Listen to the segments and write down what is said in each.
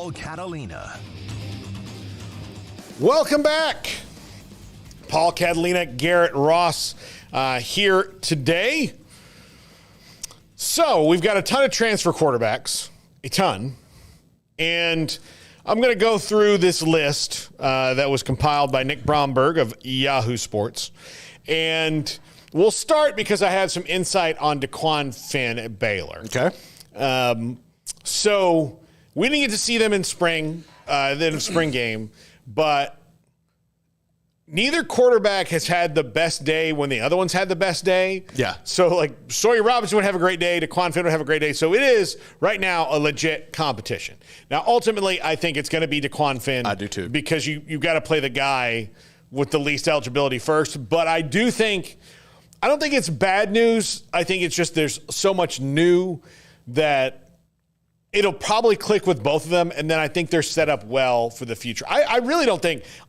Paul Catalina. Welcome back. Paul Catalina, Garrett Ross here today. So we've got a ton of transfer quarterbacks, a ton. And I'm going to go through this list that was compiled by Nick Bromberg of Yahoo Sports. And we'll start because I had some insight on DeQuan Finn at Baylor. Okay. So we didn't get to see them in spring, the spring game, but neither quarterback has had the best day when the other one's had the best day. Yeah. So, like, Sawyer Robinson would have a great day. DeQuan Finn would have a great day. So it is, right now, a legit competition. Now, ultimately, I think it's going to be DeQuan Finn. I do, too. Because you've got to play the guy with the least eligibility first. But I don't think it's bad news. I think it's just there's so much new that it'll probably click with both of them, and then I think they're set up well for the future. I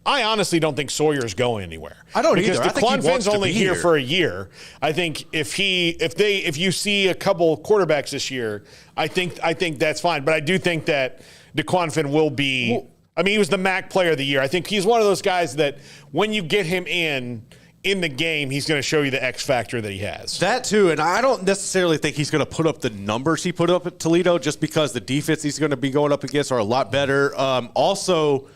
honestly don't think Sawyer's going anywhere. I don't because either. DeQuan Finn's only here for a year. I think if you see a couple quarterbacks this year, I think that's fine. But I do think that DeQuan Finn will be. He was the MAC Player of the Year. I think he's one of those guys that when you get him in the game, he's going to show you the X factor that he has. That too, and I don't necessarily think he's going to put up the numbers he put up at Toledo just because the defense he's going to be going up against are a lot better. Also,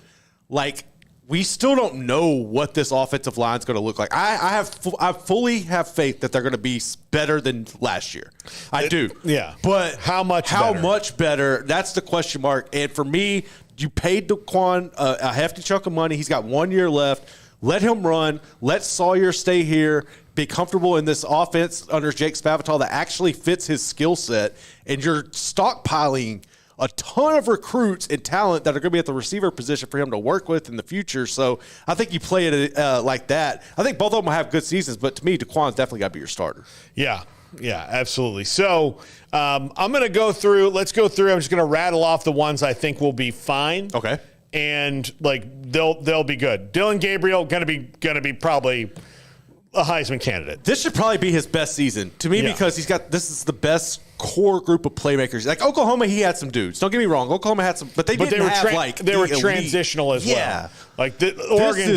we still don't know what this offensive line is going to look like. I fully have faith that they're going to be better than last year. I do. Yeah. But how much better? That's the question mark. And for me, you paid DeQuan a hefty chunk of money. He's got 1 year left. Let him run. Let Sawyer stay here, be comfortable in this offense under Jake Spavital that actually fits his skill set. And you're stockpiling a ton of recruits and talent that are going to be at the receiver position for him to work with in the future. So I think you play it like that. I think both of them will have good seasons, but to me, DeQuan's definitely got to be your starter. Yeah, absolutely. So I'm going to go through. Let's go through. I'm just going to rattle off the ones I think will be fine. Okay. And they'll be good. Dylan Gabriel gonna be probably a Heisman candidate. This should probably be his best season to me because this is the best core group of playmakers. Like Oklahoma, he had some dudes. Don't get me wrong, Oklahoma had some, but they were transitional as well. Yeah, Oregon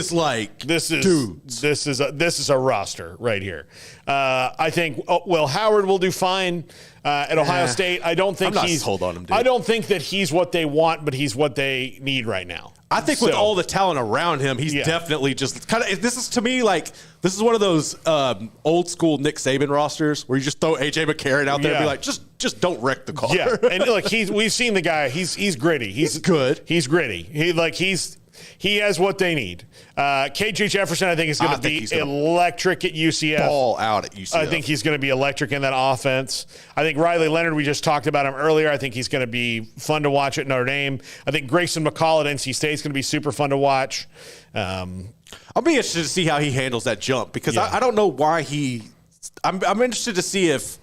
this is a roster right here. I think Will Howard will do fine at Ohio State. I don't think he's sold on him, dude. I don't think that he's what they want, but he's what they need right now. I think with all the talent around him, he's definitely just kind of. This is to me this is one of those old school Nick Saban rosters where you just throw AJ McCarron out there and be like, just don't wreck the car. Yeah, and look, we've seen the guy. He's gritty. He's good. He's gritty. He has what they need. KJ Jefferson, I think, is going to be electric at UCF. Ball out at UCF. I think he's going to be electric in that offense. I think Riley Leonard, we just talked about him earlier. I think he's going to be fun to watch at Notre Dame. I think Grayson McCall at NC State is going to be super fun to watch. I'll be interested to see how he handles that jump because I don't know why I'm interested to see if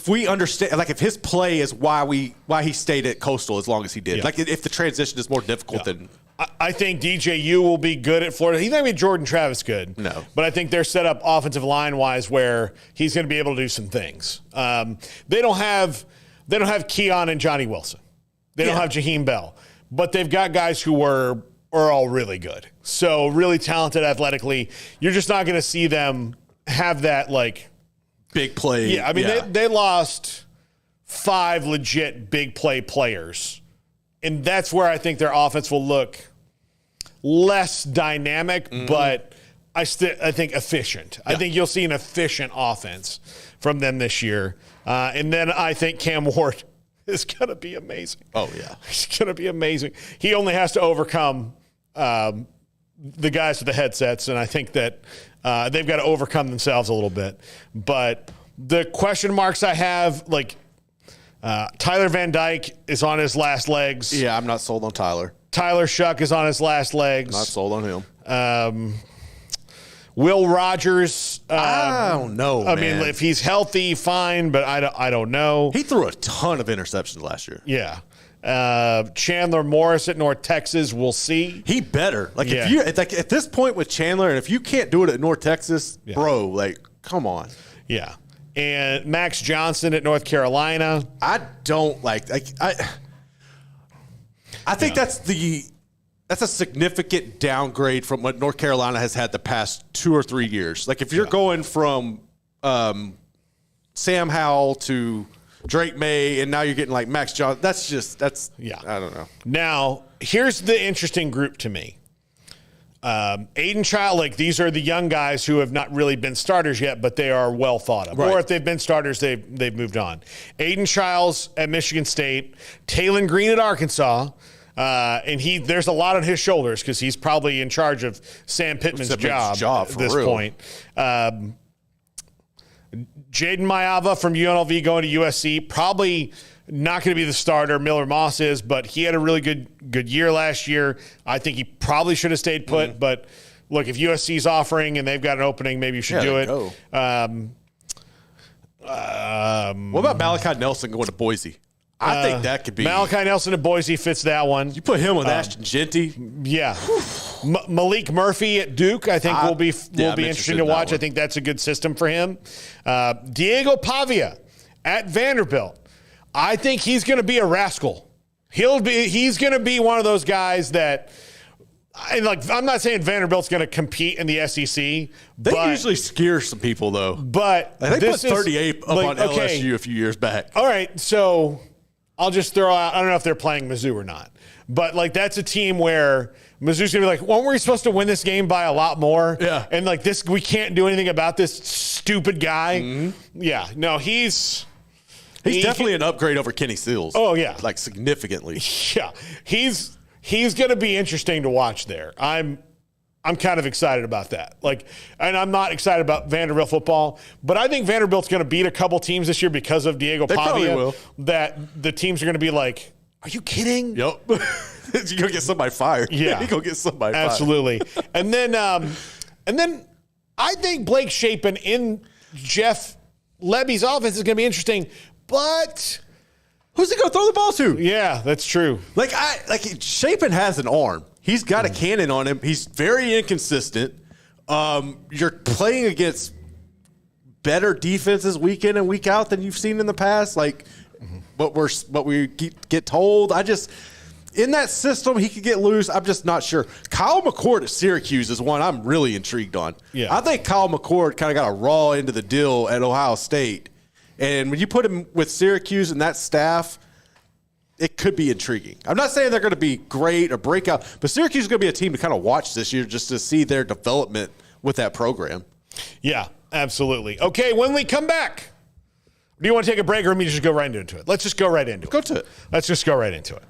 we understand, if his play is why he stayed at Coastal as long as he did. Yeah. If the transition is more difficult than. I think DJU will be good at Florida. He's not going to be Jordan Travis good. No. But I think they're set up offensive line-wise where he's going to be able to do some things. They don't have Keon and Johnny Wilson. They don't have Jaheim Bell. But they've got guys who are all really good. So really talented athletically. You're just not going to see them have that, big play. Yeah, they lost 5 legit big play players. And that's where I think their offense will look less dynamic, but I think efficient. Yeah. I think you'll see an efficient offense from them this year. And then I think Cam Ward is going to be amazing. Oh, yeah. He's going to be amazing. He only has to overcome the guys with the headsets, and I think that they've got to overcome themselves a little bit. But the question marks I have, Tyler Van Dyke is on his last legs. Yeah, I'm not sold on Tyler. Tyler Shuck is on his last legs. Not sold on him. Will Rogers. I don't know, man. Mean, if he's healthy, fine, but I don't know. He threw a ton of interceptions last year. Yeah. Chandler Morris at North Texas, we'll see. He better. If you at this point with Chandler, and if you can't do it at North Texas, bro, come on. Yeah. And Max Johnson at North Carolina. I don't I think that's a significant downgrade from what North Carolina has had the past 2 or 3 years. Like if you're going from Sam Howell to Drake May, and now you're getting like Max Johnson. I don't know. Now, here's the interesting group to me. Aiden Child, like these are the young guys who have not really been starters yet, but they are well thought of. Right. Or if they've been starters, they've moved on. Aiden Childs at Michigan State, Taylon Green at Arkansas, and there's a lot on his shoulders because he's probably in charge of Sam Pittman's job at this point. Jaden Mayava from UNLV going to USC, probably not going to be the starter. Miller Moss is, but he had a really good year last year. I think he probably should have stayed put. But look, if USC's offering and they've got an opening, maybe you should do it. What about Malachi Nelson going to Boise? I think that could be. Malachi Nelson at Boise fits that one. You put him with Ashton Genty. Yeah. Malik Murphy at Duke, I think will be interesting to watch. I think that's a good system for him. Diego Pavia at Vanderbilt. I think he's going to be a rascal. He's going to be one of those guys that, and like I'm not saying Vanderbilt's going to compete in the SEC. They usually scare some people though. But they put 38 up on LSU a few years back. All right, so I'll just throw out, I don't know if they're playing Mizzou or not, but like that's a team where Mizzou's going to be like, weren't we supposed to win this game by a lot more? Yeah. And like this, we can't do anything about this stupid guy. Mm-hmm. Yeah, no, he's definitely an upgrade over Kenny Seals. Oh, yeah. Like significantly. Yeah. He's going to be interesting to watch there. I'm kind of excited about that. Like, and I'm not excited about Vanderbilt football, but I think Vanderbilt's going to beat a couple teams this year because of Diego Pavia. That the teams are going to be like, are you kidding? Yep. You're going to get somebody fired. Yeah. You're going to get somebody fired. Absolutely. and then I think Blake Shapen in Jeff Lebby's offense is going to be interesting. But who's he going to throw the ball to? Yeah, that's true. Like Shapen has an arm. He's got a cannon on him. He's very inconsistent. You're playing against better defenses week in and week out than you've seen in the past. Like what we get told. In that system, he could get loose. I'm just not sure. Kyle McCord at Syracuse is one I'm really intrigued on. Yeah. I think Kyle McCord kind of got a raw end of the deal at Ohio State. And when you put him with Syracuse and that staff, it could be intriguing. I'm not saying they're going to be great or break out, but Syracuse is going to be a team to kind of watch this year just to see their development with that program. Yeah, absolutely. Okay, when we come back, do you want to take a break or let me just go right into it? Let's just go right into it. Go to it. Let's just go right into it.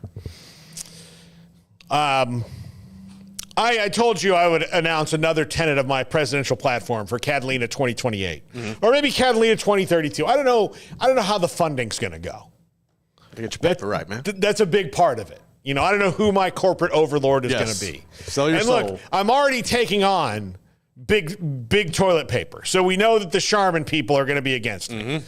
I told you I would announce another tenet of my presidential platform for Catalina 2028, or maybe Catalina 2032. I don't know how the funding's going to go. Get your paper right, man. That's a big part of it. You know, I don't know who my corporate overlord is going to be. Sell your soul. Look, I'm already taking on big toilet paper, so we know that the Charmin people are going to be against me.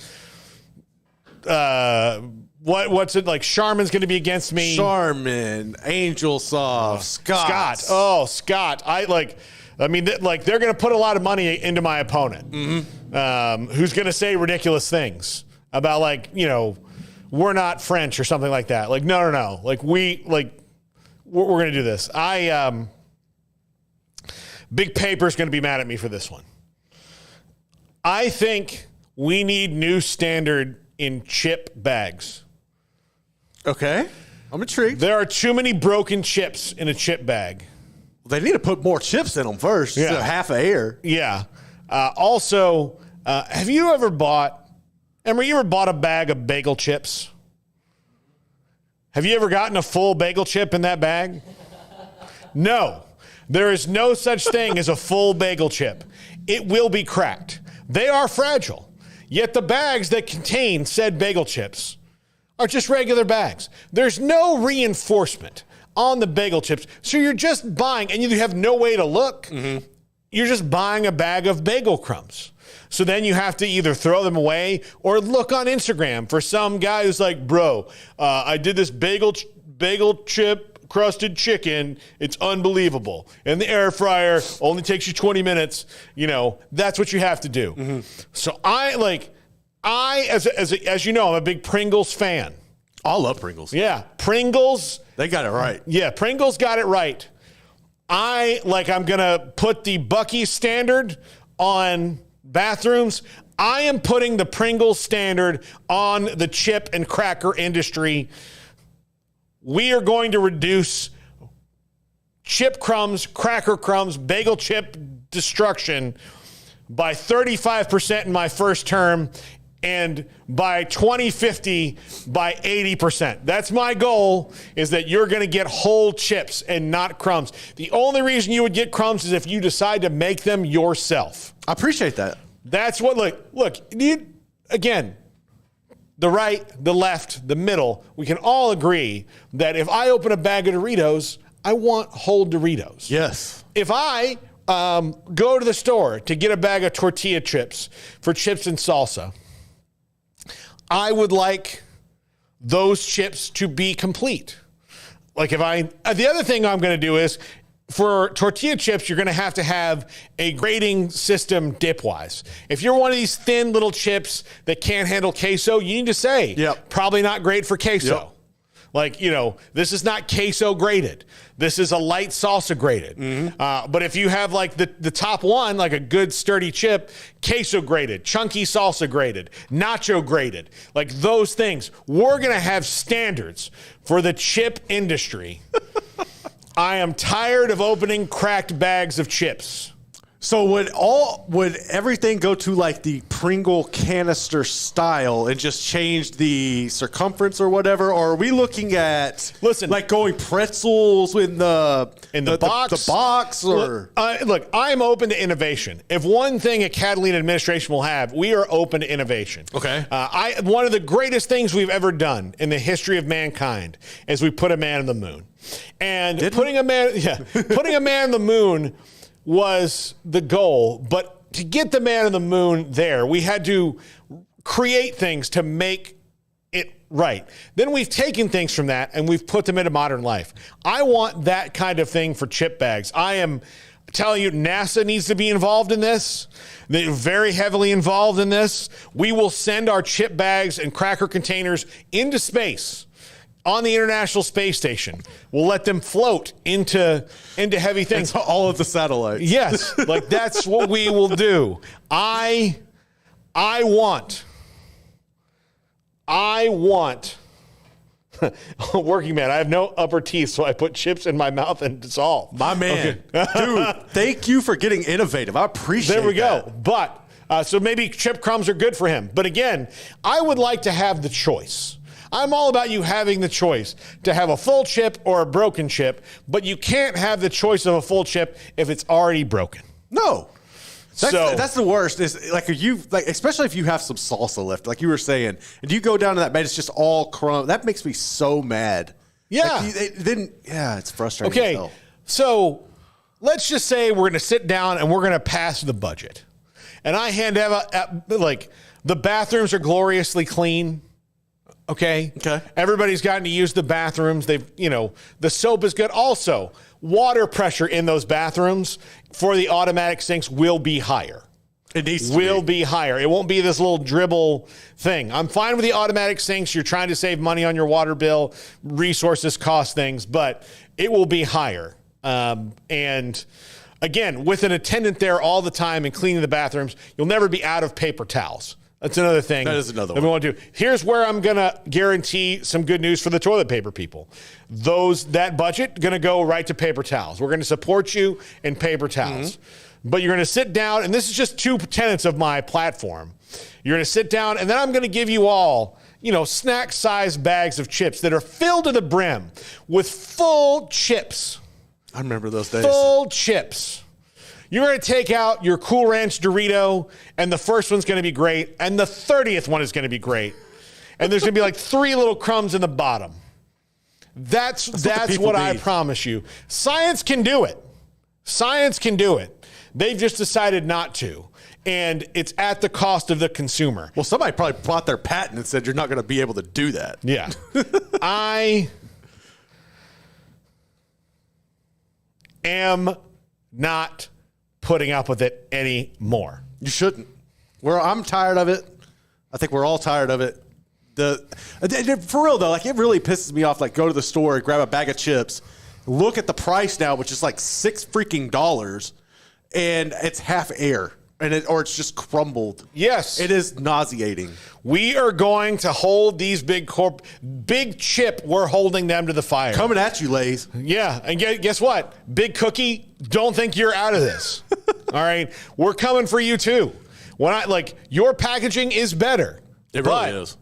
What's it like? Charmin's going to be against me. Charmin, Angel Soft, Scott. Oh, Scott. They're going to put a lot of money into my opponent. Who's going to say ridiculous things about we're not French or something like that. Like, no. We're going to do this. Big Paper's going to be mad at me for this one. I think we need new standard in chip bags. Okay. I'm intrigued. There are too many broken chips in a chip bag. They need to put more chips in them first. Yeah. So half of air. Yeah. Also, have you ever bought a bag of bagel chips? Have you ever gotten a full bagel chip in that bag? No. There is no such thing as a full bagel chip. It will be cracked. They are fragile. Yet the bags that contain said bagel chips are just regular bags. There's no reinforcement on the bagel chips. So you're just buying, and you have no way to look. Mm-hmm. You're just buying a bag of bagel crumbs. So then you have to either throw them away or look on Instagram for some guy who's like, bro, I did this bagel chip crusted chicken. It's unbelievable. And the air fryer only takes you 20 minutes. You know, that's what you have to do. Mm-hmm. So as you know, I'm a big Pringles fan. I love Pringles. Yeah, Pringles. They got it right. Yeah, Pringles got it right. I'm going to put the Buc-ee's standard on bathrooms. I am putting the Pringles standard on the chip and cracker industry. We are going to reduce chip crumbs, cracker crumbs, bagel chip destruction by 35% in my first term, and by 2050 by 80%. That's my goal, is that you're going to get whole chips and not crumbs. The only reason you would get crumbs is if you decide to make them yourself. I appreciate that. That's what, look, again, the right, the left, the middle, we can all agree that if I open a bag of Doritos, I want whole Doritos. Yes. If I go to the store to get a bag of tortilla chips for chips and salsa, I would like those chips to be complete. Like the other thing I'm going to do is, for tortilla chips, you're going to have a grading system dip-wise. If you're one of these thin little chips that can't handle queso, you need to say, probably not great for queso. Yep. Like, this is not queso graded. This is a light salsa graded. Mm-hmm. But if you have like the top one, like a good sturdy chip, queso graded, chunky salsa graded, nacho graded, like those things, we're going to have standards for the chip industry. I am tired of opening cracked bags of chips. So would everything go to like the Pringle canister style and just change the circumference or whatever? Or are we looking at like going pretzels in the box? The box or look, I'm open to innovation. If one thing a Catalina administration will have, we are open to innovation. Okay. One of the greatest things we've ever done in the history of mankind is we put a man on the moon. And putting a man on the moon was the goal, but to get the man on the moon there, we had to create things to make it right. Then we've taken things from that and we've put them into modern life. I want that kind of thing for chip bags. I am telling you, NASA needs to be involved in this. They're very heavily involved in this. We will send our chip bags and cracker containers into space. On the International Space Station. We'll let them float into heavy things. Into all of the satellites. Yes, like that's what we will do. I want working man. I have no upper teeth, so I put chips in my mouth and dissolve. My man. Okay. Dude, thank you for getting innovative. I appreciate that. There we go. But, so maybe chip crumbs are good for him. But again, I would like to have the choice. I'm all about you having the choice to have a full chip or a broken chip, but you can't have the choice of a full chip if it's already broken. No. That's the worst. Is especially if you have some salsa left, like you were saying, and you go down to that bed, it's just all crumb. That makes me so mad. Yeah. It's frustrating. Okay. So let's just say we're going to sit down and we're going to pass the budget, and I hand out the bathrooms are gloriously clean. Okay. Everybody's gotten to use the bathrooms. The soap is good. Also, water pressure in those bathrooms for the automatic sinks will be higher. It needs to be higher. It won't be this little dribble thing. I'm fine with the automatic sinks. You're trying to save money on your water bill. Resources cost things, but it will be higher. And again, with an attendant there all the time and cleaning the bathrooms, you'll never be out of paper towels. That's another thing. That is another one. We want to do. Here's where I'm going to guarantee some good news for the toilet paper people. That budget going to go right to paper towels. We're going to support you in paper towels. Mm-hmm. But you're going to sit down, and this is just two tenets of my platform. You're going to sit down, and then I'm going to give you all, snack-sized bags of chips that are filled to the brim with full chips. I remember those days. Full chips. You're going to take out your Cool Ranch Dorito, and the first one's going to be great, and the 30th one is going to be great. And there's going to be like 3 little crumbs in the bottom. That's what I promise you. Science can do it. Science can do it. They've just decided not to. And it's at the cost of the consumer. Well, somebody probably bought their patent and said you're not going to be able to do that. Yeah. I am not putting up with it anymore. You shouldn't. I'm tired of it. I think we're all tired of it. For real though, like it really pisses me off. Like go to the store, grab a bag of chips, look at the price now, which is like $6 freaking, and it's half air. Or it's just crumbled. Yes. It is nauseating. We are going to hold these big chip, we're holding them to the fire. Coming at you, Lay's. Yeah, and guess what? Big Cookie, don't think you're out of this. All right? We're coming for you too. Your packaging is better. It really is.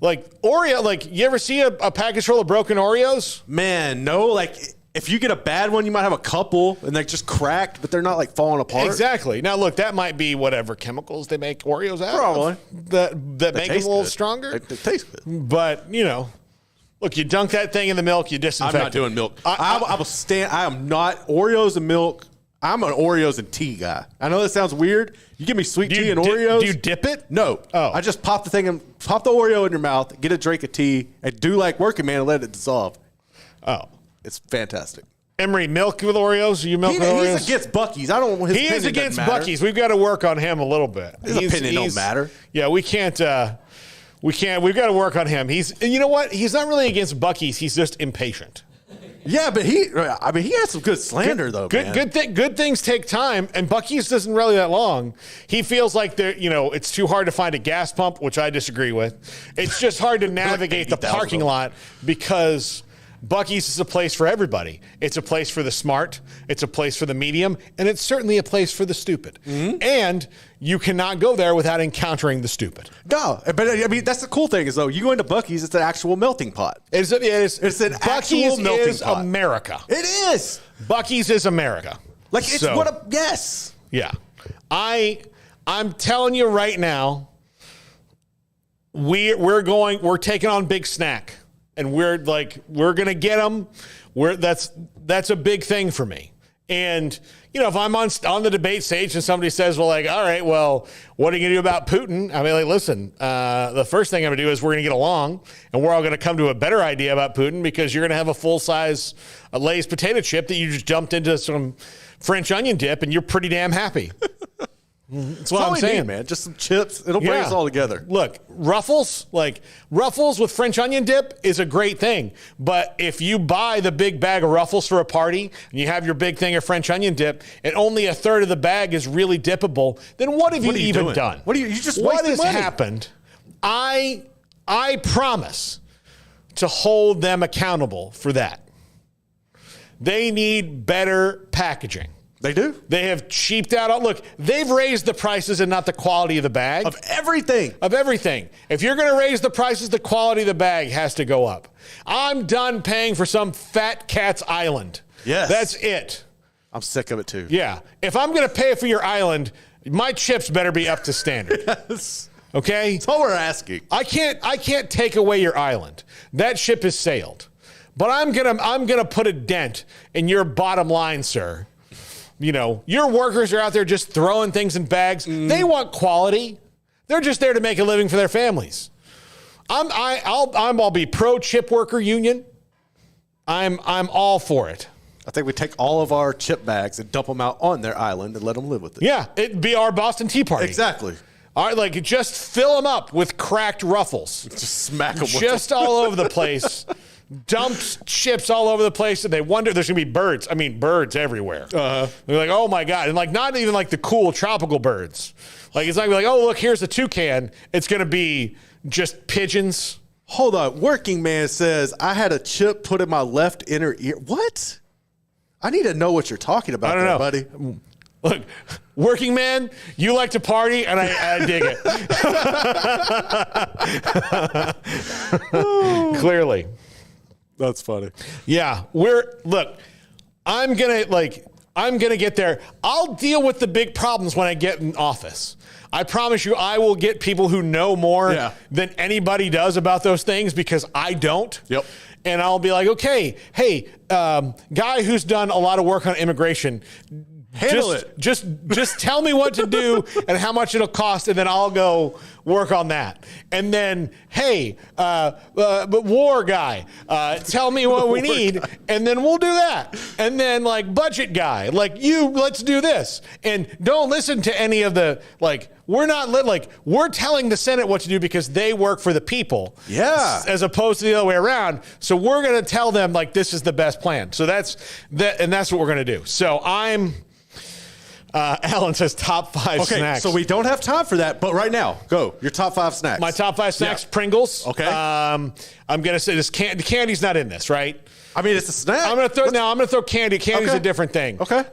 Like Oreo, like you ever see a package full of broken Oreos? Man, no, like if you get a bad one, you might have a couple and they're just cracked, but they're not like falling apart. Exactly. Now, look, that might be whatever chemicals they make Oreos out Probably. of. That make them a little stronger. They taste good. But, look, you dunk that thing in the milk, you disinfect it. I'm not doing milk. I am not Oreos and milk. I'm an Oreos and tea guy. I know that sounds weird. You give me sweet tea and Oreos. Do you dip it? No. Oh. I just pop the Oreo in your mouth, get a drink of tea, and do like working man and let it dissolve. Oh. It's fantastic. Emery, milk with Oreos? Are you milk with Oreos? He's against Buc-ee's. I don't. His he is against Buc-ee's. We've got to work on him a little bit. His opinion don't matter. Yeah, we can't. We've got to work on him. You know what? He's not really against Buc-ee's. He's just impatient. Yeah, but he had some good slander though. Good things take time, and Buc-ee's doesn't really that long. He feels like it's too hard to find a gas pump, which I disagree with. It's just hard to navigate the parking lot because Buc-ee's is a place for everybody. It's a place for the smart. It's a place for the medium, and it's certainly a place for the stupid. Mm-hmm. And you cannot go there without encountering the stupid. No, but I mean that's the cool thing is though you go into Buc-ee's, it's an actual melting pot. It's an actual melting pot. America. It is. Buc-ee's is America. Like it's yes. Yeah, I'm telling you right now, we're taking on Big Snack. And we're going to get them. That's a big thing for me. And, if I'm on the debate stage and somebody says, well, like, all right, well, what are you going to do about Putin? I mean, like, listen, the first thing I'm going to do is we're going to get along and we're all going to come to a better idea about Putin because you're going to have a full-size Lay's potato chip that you just dumped into some French onion dip and you're pretty damn happy. That's what I'm saying, man. Just some chips. It'll bring us all together. Look, Ruffles with French onion dip is a great thing. But if you buy the big bag of Ruffles for a party and you have your big thing of French onion dip and only a third of the bag is really dippable, then what have you even done? What has happened? I promise to hold them accountable for that. They need better packaging. They do. They have cheaped out. Look, they've raised the prices and not the quality of the bag. Of everything. If you're going to raise the prices, the quality of the bag has to go up. I'm done paying for some fat cat's island. Yes. That's it. I'm sick of it too. Yeah. If I'm going to pay for your island, my chips better be up to standard. Yes. Okay? That's all we're asking. I can't take away your island. That ship has sailed. But I'm gonna put a dent in your bottom line, sir. Your workers are out there just throwing things in bags. They want quality. They're just there to make a living for their families. I'll be pro chip worker union. I'm all for it. I think we take all of our chip bags and dump them out on their island and let them live with it. Yeah, it'd be our Boston Tea Party. Exactly. All right, just fill them up with cracked Ruffles. Just smack them just all over the place. Dumped chips all over the place, and they wonder there's gonna be birds. I mean, birds everywhere. They're like, oh my god, and not even the cool tropical birds. It's not gonna be oh look, here's a toucan. It's gonna be just pigeons. Hold on, working man says I had a chip put in my left inner ear. What? I need to know what you're talking about, buddy. Look, working man, you like to party, and I dig it. Clearly. That's funny. Yeah, I'm gonna get there. I'll deal with the big problems when I get in office. I promise you, I will get people who know more than anybody does about those things because I don't. Yep. And I'll be like, okay, hey, guy who's done a lot of work on immigration, Handle it. Just tell me what to do and how much it'll cost, and then I'll go work on that. And then, hey, but war guy, tell me what we need, and then we'll do that. And then, like, budget guy, like, let's do this. And don't listen to any of the, like, we're telling the Senate what to do because they work for the people. Yeah. As opposed to the other way around. So we're going to tell them, like, this is the best plan. So that's what we're going to do. So Alan says top 5 snacks. So we don't have time for that, but right now, go. Your top 5 snacks. My top 5 snacks, Pringles. Okay. I'm going to say this candy's not in this, right? I mean, it's a snack. I'm going to throw candy. Candy's a different thing. Okay.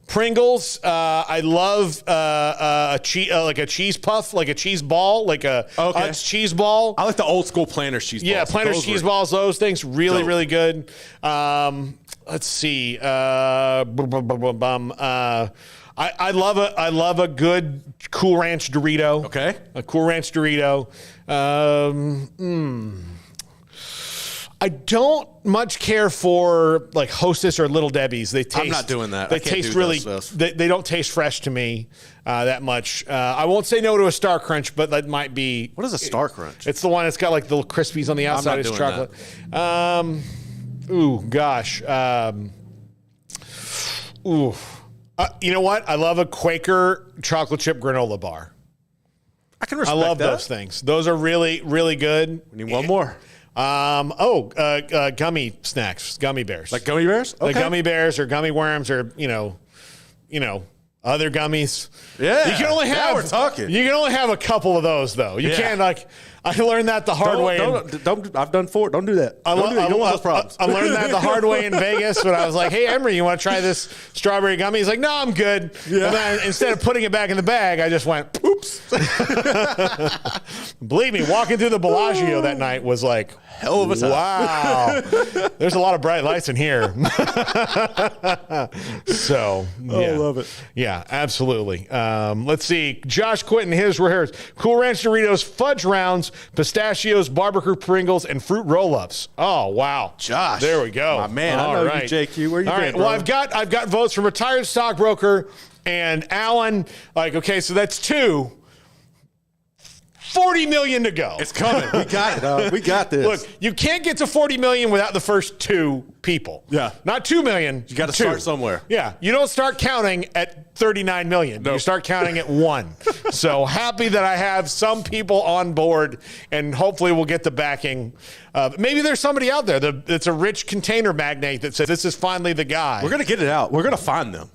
Pringles. I love like a cheese puff, like a cheese ball, like a Utz cheese ball. I like the old school Planters cheese balls. Yeah, Planters cheese balls. Those things really good. Let's see. I love a good Cool Ranch Dorito. Okay. A Cool Ranch Dorito. I don't much care for like Hostess or Little Debbie's. They taste. I'm not doing that. They taste really. They don't taste fresh to me that much. I won't say no to a Star Crunch, but that might be. What is a Star Crunch? It's the one that's got like the little crispies on the outside. It's chocolate. Ooh, gosh. You know what? I love a Quaker chocolate chip granola bar. I can respect that. I love those things. Those are really, really good. We need one more. Gummy snacks, gummy bears. Like gummy bears? Okay. Like gummy bears or gummy worms or, you know, other gummies. Yeah. You can only have, now we're talking. You can only have a couple of those, though. You can't, like, I learned that the hard way. I've done 4. Don't do that. I don't want those problems. I learned that the hard way in Vegas when I was like, hey, Emery, you want to try this strawberry gummy? He's like, no, I'm good. Yeah. And then instead of putting it back in the bag, I just went, oops. Believe me, walking through the Bellagio that night was like, hell of a time. Wow. There's a lot of bright lights in here. So, yeah. I love it. Yeah, absolutely. Let's see. Josh Quinton, his were hers. Cool Ranch Doritos, fudge rounds, pistachios, barbecue Pringles, and fruit roll-ups. Oh, wow. Josh. There we go. My man, I know you, JQ. Where you All been, right. bro? Well, I've got votes from retired stockbroker and Alan. Like, okay, so that's 2. 40 million to go. It's coming. We got it. We got this. Look, you can't get to 40 million without the first 2 people. Yeah. Not 2 million. You got to start somewhere. Yeah. You don't start counting at 39 million. Nope. You start counting at 1. So happy that I have some people on board, and hopefully we'll get the backing. Maybe there's somebody out there that's a rich container magnate that says this is finally the guy. We're going to get it out. We're going to find them.